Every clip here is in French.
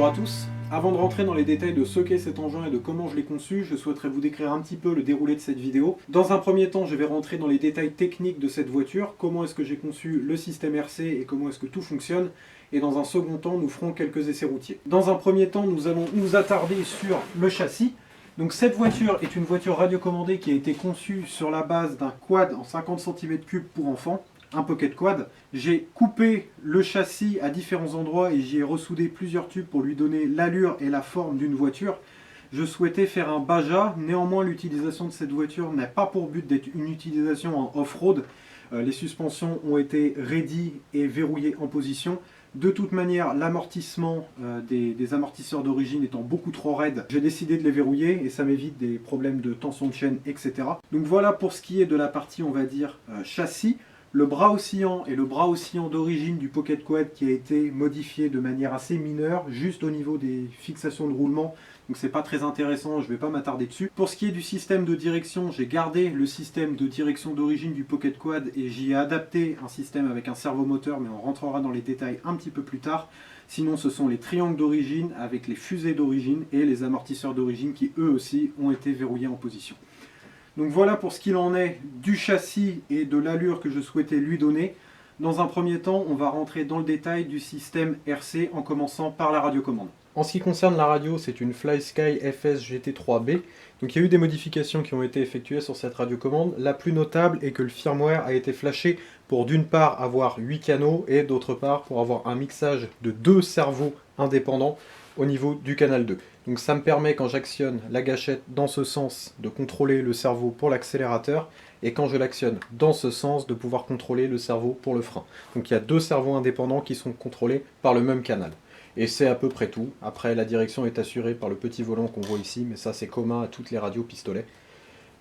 Bonjour à tous. Avant de rentrer dans les détails de ce qu'est cet engin et de comment je l'ai conçu, je souhaiterais vous décrire un petit peu le déroulé de cette vidéo. Dans un premier temps, je vais rentrer dans les détails techniques de cette voiture, comment est-ce que j'ai conçu le système RC et comment est-ce que tout fonctionne. Et dans un second temps, nous ferons quelques essais routiers. Dans un premier temps, nous allons nous attarder sur le châssis. Donc cette voiture est une voiture radiocommandée qui a été conçue sur la base d'un quad en 50 cm3 pour enfants, un pocket quad. J'ai coupé le châssis à différents endroits et j'y ai ressoudé plusieurs tubes pour lui donner l'allure et la forme d'une voiture. Je souhaitais faire un Baja, néanmoins l'utilisation de cette voiture n'a pas pour but d'être une utilisation en off-road. Les suspensions ont été raidies et verrouillées en position. De toute manière, l'amortissement des amortisseurs d'origine étant beaucoup trop raide, j'ai décidé de les verrouiller et ça m'évite des problèmes de tension de chaîne, etc. Donc voilà pour ce qui est de la partie, on va dire, châssis. Le bras oscillant est le bras oscillant d'origine du Pocket Quad qui a été modifié de manière assez mineure, juste au niveau des fixations de roulement. Donc c'est pas très intéressant, je ne vais pas m'attarder dessus. Pour ce qui est du système de direction, j'ai gardé le système de direction d'origine du Pocket Quad et j'y ai adapté un système avec un servomoteur, mais on rentrera dans les détails un petit peu plus tard. Sinon ce sont les triangles d'origine avec les fusées d'origine et les amortisseurs d'origine qui eux aussi ont été verrouillés en position. Donc voilà pour ce qu'il en est du châssis et de l'allure que je souhaitais lui donner. Dans un premier temps, on va rentrer dans le détail du système RC en commençant par la radiocommande. En ce qui concerne la radio, c'est une FlySky FS GT3B. Donc il y a eu des modifications qui ont été effectuées sur cette radiocommande. La plus notable est que le firmware a été flashé pour d'une part avoir 8 canaux et d'autre part pour avoir un mixage de 2 cerveaux indépendants au niveau du canal 2. Donc ça me permet, quand j'actionne la gâchette dans ce sens, de contrôler le cerveau pour l'accélérateur, et quand je l'actionne dans ce sens, de pouvoir contrôler le cerveau pour le frein. Donc il y a 2 cerveaux indépendants qui sont contrôlés par le même canal. Et c'est à peu près tout. Après, la direction est assurée par le petit volant qu'on voit ici, mais ça c'est commun à toutes les radios pistolets.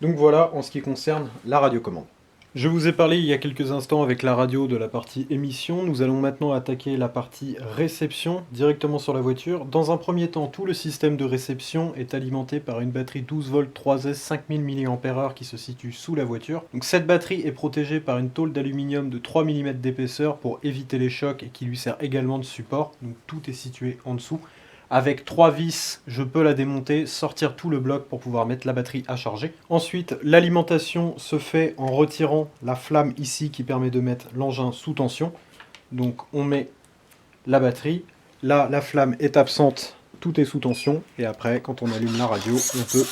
Donc voilà en ce qui concerne la radiocommande. Je vous ai parlé il y a quelques instants avec la radio de la partie émission. Nous allons maintenant attaquer la partie réception directement sur la voiture. Dans un premier temps, tout le système de réception est alimenté par une batterie 12 v 3S 5000 mAh qui se situe sous la voiture. Donc cette batterie est protégée par une tôle d'aluminium de 3 mm d'épaisseur pour éviter les chocs et qui lui sert également de support. Donc tout est situé en dessous. Avec 3 vis, je peux la démonter, sortir tout le bloc pour pouvoir mettre la batterie à charger. Ensuite, l'alimentation se fait en retirant la flamme ici qui permet de mettre l'engin sous tension. Donc on met la batterie. Là, la flamme est absente, tout est sous tension. Et après, quand on allume la radio, on peut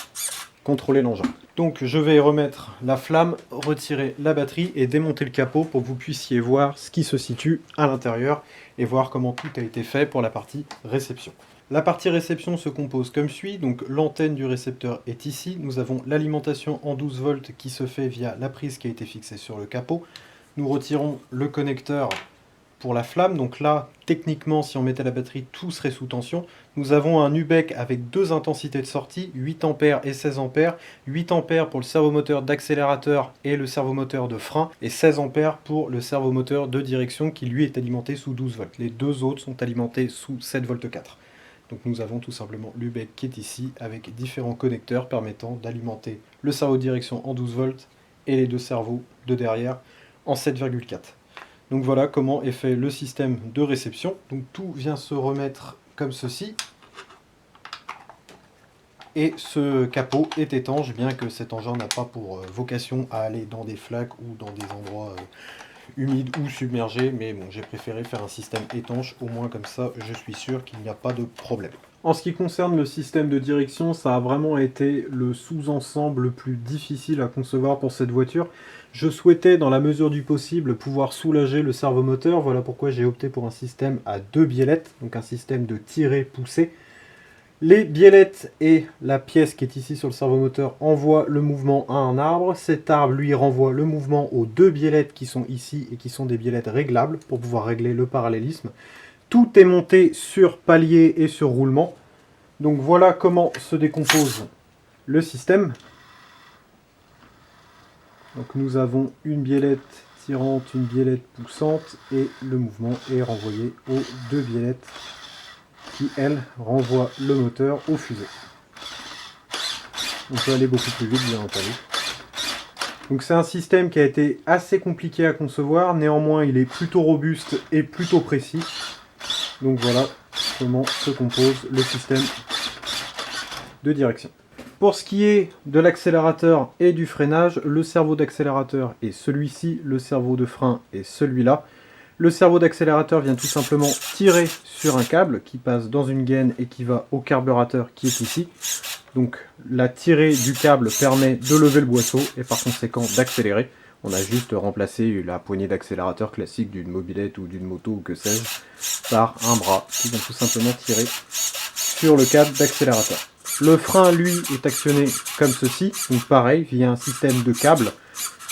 contrôler l'engin. Donc je vais remettre la flamme, retirer la batterie et démonter le capot pour que vous puissiez voir ce qui se situe à l'intérieur et voir comment tout a été fait pour la partie réception. La partie réception se compose comme suit, donc l'antenne du récepteur est ici, nous avons l'alimentation en 12 volts qui se fait via la prise qui a été fixée sur le capot. Nous retirons le connecteur pour la flamme, donc là, techniquement, si on mettait la batterie, tout serait sous tension. Nous avons un UBEC avec 2 intensités de sortie, 8 A et 16 A. 8 A pour le servomoteur d'accélérateur et le servomoteur de frein, et 16 A pour le servomoteur de direction qui lui est alimenté sous 12 volts. Les deux autres sont alimentés sous 7 volts 4. Donc nous avons tout simplement l'UBEC qui est ici avec différents connecteurs permettant d'alimenter le servo de direction en 12 volts et les 2 servos de derrière en 7,4. Donc voilà comment est fait le système de réception. Donc tout vient se remettre comme ceci. Et ce capot est étanche, bien que cet engin n'a pas pour vocation à aller dans des flaques ou dans des endroits humides ou submergés. Mais bon, j'ai préféré faire un système étanche, au moins comme ça je suis sûr qu'il n'y a pas de problème. En ce qui concerne le système de direction, ça a vraiment été le sous-ensemble le plus difficile à concevoir pour cette voiture. Je souhaitais, dans la mesure du possible, pouvoir soulager le servomoteur. Voilà pourquoi j'ai opté pour un système à 2 biellettes, donc un système de tiré-poussé. Les biellettes et la pièce qui est ici sur le servomoteur envoient le mouvement à un arbre. Cet arbre, lui, renvoie le mouvement aux 2 biellettes qui sont ici et qui sont des biellettes réglables pour pouvoir régler le parallélisme. Tout est monté sur palier et sur roulement. Donc voilà comment se décompose le système. Donc nous avons une biellette tirante, une biellette poussante et le mouvement est renvoyé aux 2 biellettes qui, elles, renvoient le moteur aux fusées. On peut aller beaucoup plus vite, bien entendu. Donc c'est un système qui a été assez compliqué à concevoir, néanmoins il est plutôt robuste et plutôt précis. Donc voilà comment se compose le système de direction. Pour ce qui est de l'accélérateur et du freinage, le cerveau d'accélérateur est celui-ci, le cerveau de frein est celui-là. Le cerveau d'accélérateur vient tout simplement tirer sur un câble qui passe dans une gaine et qui va au carburateur qui est ici. Donc la tirée du câble permet de lever le boisseau et par conséquent d'accélérer. On a juste remplacé la poignée d'accélérateur classique d'une mobilette ou d'une moto ou que sais-je par un bras qui vient tout simplement tirer sur le câble d'accélérateur. Le frein, lui, est actionné comme ceci, donc pareil, via un système de câble.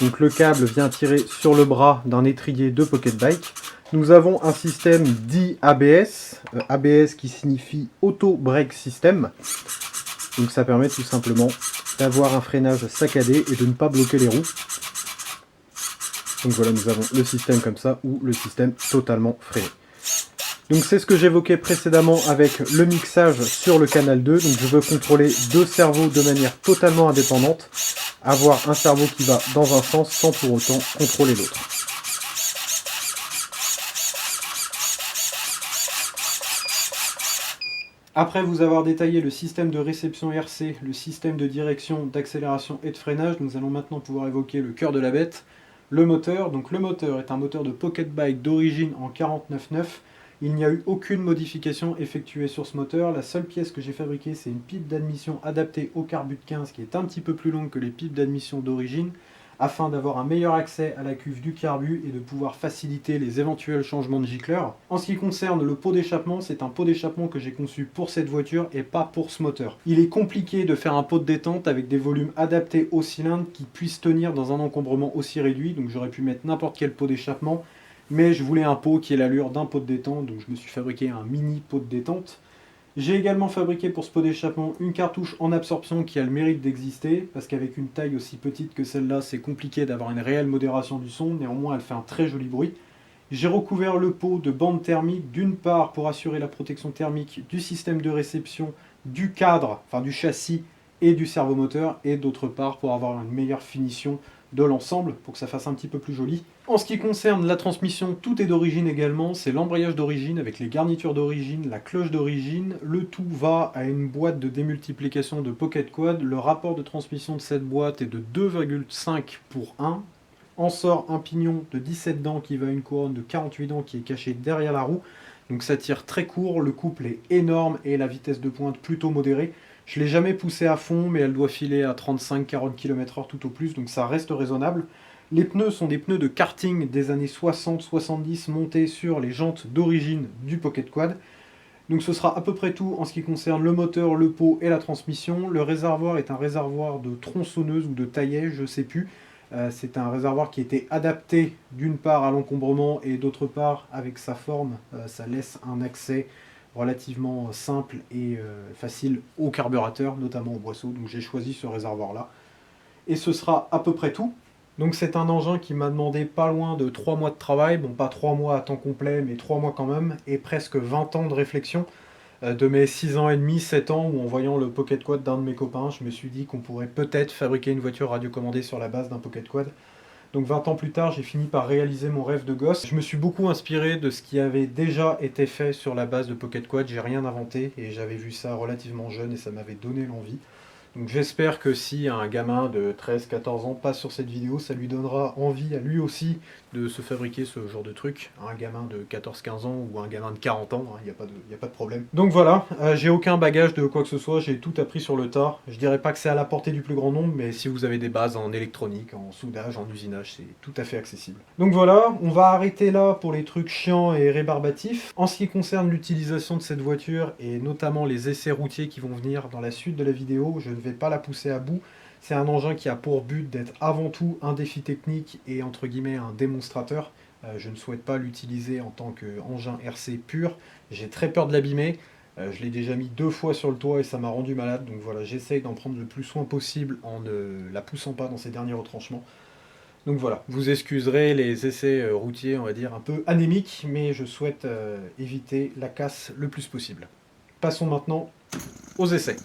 Donc le câble vient tirer sur le bras d'un étrier de Pocket Bike. Nous avons un système dit ABS, ABS qui signifie Auto Brake System. Donc ça permet tout simplement d'avoir un freinage saccadé et de ne pas bloquer les roues. Donc voilà, nous avons le système comme ça ou le système totalement freiné. Donc c'est ce que j'évoquais précédemment avec le mixage sur le canal 2. Donc je veux contrôler deux cerveaux de manière totalement indépendante. Avoir un cerveau qui va dans un sens sans pour autant contrôler l'autre. Après vous avoir détaillé le système de réception RC, le système de direction, d'accélération et de freinage, nous allons maintenant pouvoir évoquer le cœur de la bête, le moteur. Donc le moteur est un moteur de Pocket Bike d'origine en 49.9. Il n'y a eu aucune modification effectuée sur ce moteur. La seule pièce que j'ai fabriquée, c'est une pipe d'admission adaptée au Carbut 15 qui est un petit peu plus longue que les pipes d'admission d'origine afin d'avoir un meilleur accès à la cuve du carbu et de pouvoir faciliter les éventuels changements de gicleur. En ce qui concerne le pot d'échappement, c'est un pot d'échappement que j'ai conçu pour cette voiture et pas pour ce moteur. Il est compliqué de faire un pot de détente avec des volumes adaptés au cylindre qui puissent tenir dans un encombrement aussi réduit, donc j'aurais pu mettre n'importe quel pot d'échappement, mais je voulais un pot qui ait l'allure d'un pot de détente, donc je me suis fabriqué un mini pot de détente. J'ai également fabriqué pour ce pot d'échappement une cartouche en absorption qui a le mérite d'exister, parce qu'avec une taille aussi petite que celle-là, c'est compliqué d'avoir une réelle modération du son, néanmoins elle fait un très joli bruit. J'ai recouvert le pot de bande thermique, d'une part pour assurer la protection thermique du système de réception, du cadre, enfin du châssis et du servomoteur, et d'autre part pour avoir une meilleure finition de l'ensemble, pour que ça fasse un petit peu plus joli. En ce qui concerne la transmission, tout est d'origine également, c'est l'embrayage d'origine avec les garnitures d'origine, la cloche d'origine, le tout va à une boîte de démultiplication de Pocket Quad, le rapport de transmission de cette boîte est de 2,5 pour 1, en sort un pignon de 17 dents qui va à une couronne de 48 dents qui est cachée derrière la roue, donc ça tire très court, le couple est énorme et la vitesse de pointe plutôt modérée. Je ne l'ai jamais poussée à fond, mais elle doit filer à 35-40 km/h tout au plus, donc ça reste raisonnable. Les pneus sont des pneus de karting des années 60-70 montés sur les jantes d'origine du Pocket Quad. Donc ce sera à peu près tout en ce qui concerne le moteur, le pot et la transmission. Le réservoir est un réservoir de tronçonneuse ou de taillet, je ne sais plus. C'est un réservoir qui était adapté d'une part à l'encombrement et d'autre part avec sa forme, ça laisse un accès relativement simple et facile au carburateur, notamment au boisseau. Donc j'ai choisi ce réservoir là. Et ce sera à peu près tout. Donc c'est un engin qui m'a demandé pas loin de 3 mois de travail, bon pas 3 mois à temps complet, mais 3 mois quand même, et presque 20 ans de réflexion. De mes 6 ans et demi, 7 ans, où en voyant le Pocket Quad d'un de mes copains, je me suis dit qu'on pourrait peut-être fabriquer une voiture radiocommandée sur la base d'un Pocket Quad. Donc 20 ans plus tard, j'ai fini par réaliser mon rêve de gosse. Je me suis beaucoup inspiré de ce qui avait déjà été fait sur la base de Pocket Quad, j'ai rien inventé, et j'avais vu ça relativement jeune et ça m'avait donné l'envie. Donc j'espère que si un gamin de 13-14 ans passe sur cette vidéo, ça lui donnera envie à lui aussi de se fabriquer ce genre de truc. Un gamin de 14-15 ans ou un gamin de 40 ans, il n'y a pas de problème. Donc voilà, j'ai aucun bagage de quoi que ce soit, j'ai tout appris sur le tas. Je dirais pas que c'est à la portée du plus grand nombre, mais si vous avez des bases en électronique, en soudage, en usinage, c'est tout à fait accessible. Donc voilà, on va arrêter là pour les trucs chiants et rébarbatifs. En ce qui concerne l'utilisation de cette voiture, et notamment les essais routiers qui vont venir dans la suite de la vidéo, je ne vais pas la pousser à bout. C'est un engin qui a pour but d'être avant tout un défi technique et entre guillemets un démonstrateur. Je ne souhaite pas l'utiliser en tant qu'engin RC pur. J'ai très peur de l'abîmer. Je l'ai déjà mis 2 fois sur le toit et ça m'a rendu malade. Donc voilà, j'essaye d'en prendre le plus soin possible en ne la poussant pas dans ses derniers retranchements. Donc voilà, vous excuserez les essais routiers, on va dire, un peu anémiques, mais je souhaite éviter la casse le plus possible. Passons maintenant aux essais.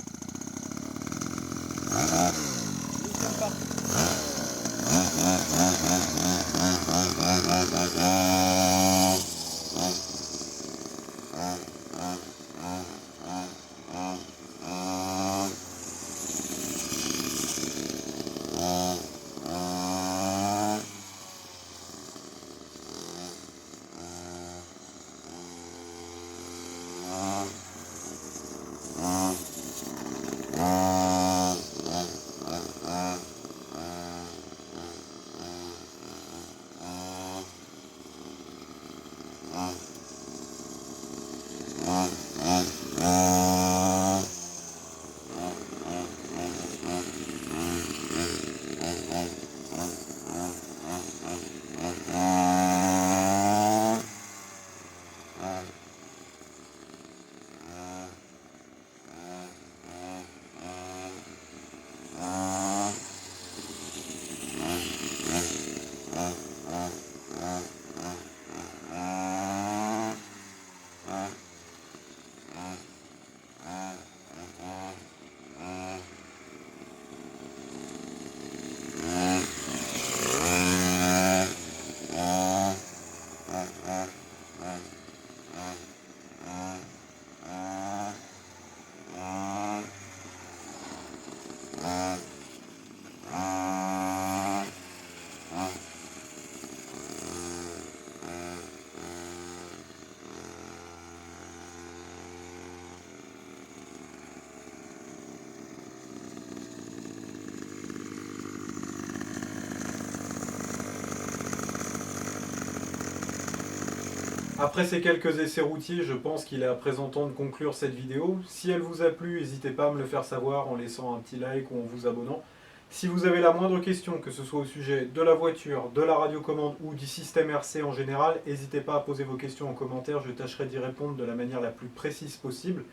Après ces quelques essais routiers, je pense qu'il est à présent temps de conclure cette vidéo. Si elle vous a plu, n'hésitez pas à me le faire savoir en laissant un petit like ou en vous abonnant. Si vous avez la moindre question, que ce soit au sujet de la voiture, de la radiocommande ou du système RC en général, n'hésitez pas à poser vos questions en commentaire, je tâcherai d'y répondre de la manière la plus précise possible.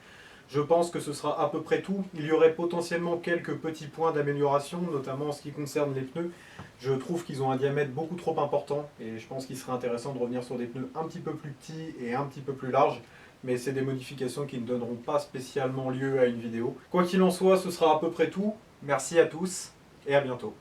Je pense que ce sera à peu près tout. Il y aurait potentiellement quelques petits points d'amélioration, notamment en ce qui concerne les pneus. Je trouve qu'ils ont un diamètre beaucoup trop important et je pense qu'il serait intéressant de revenir sur des pneus un petit peu plus petits et un petit peu plus larges. Mais c'est des modifications qui ne donneront pas spécialement lieu à une vidéo. Quoi qu'il en soit, ce sera à peu près tout. Merci à tous et à bientôt.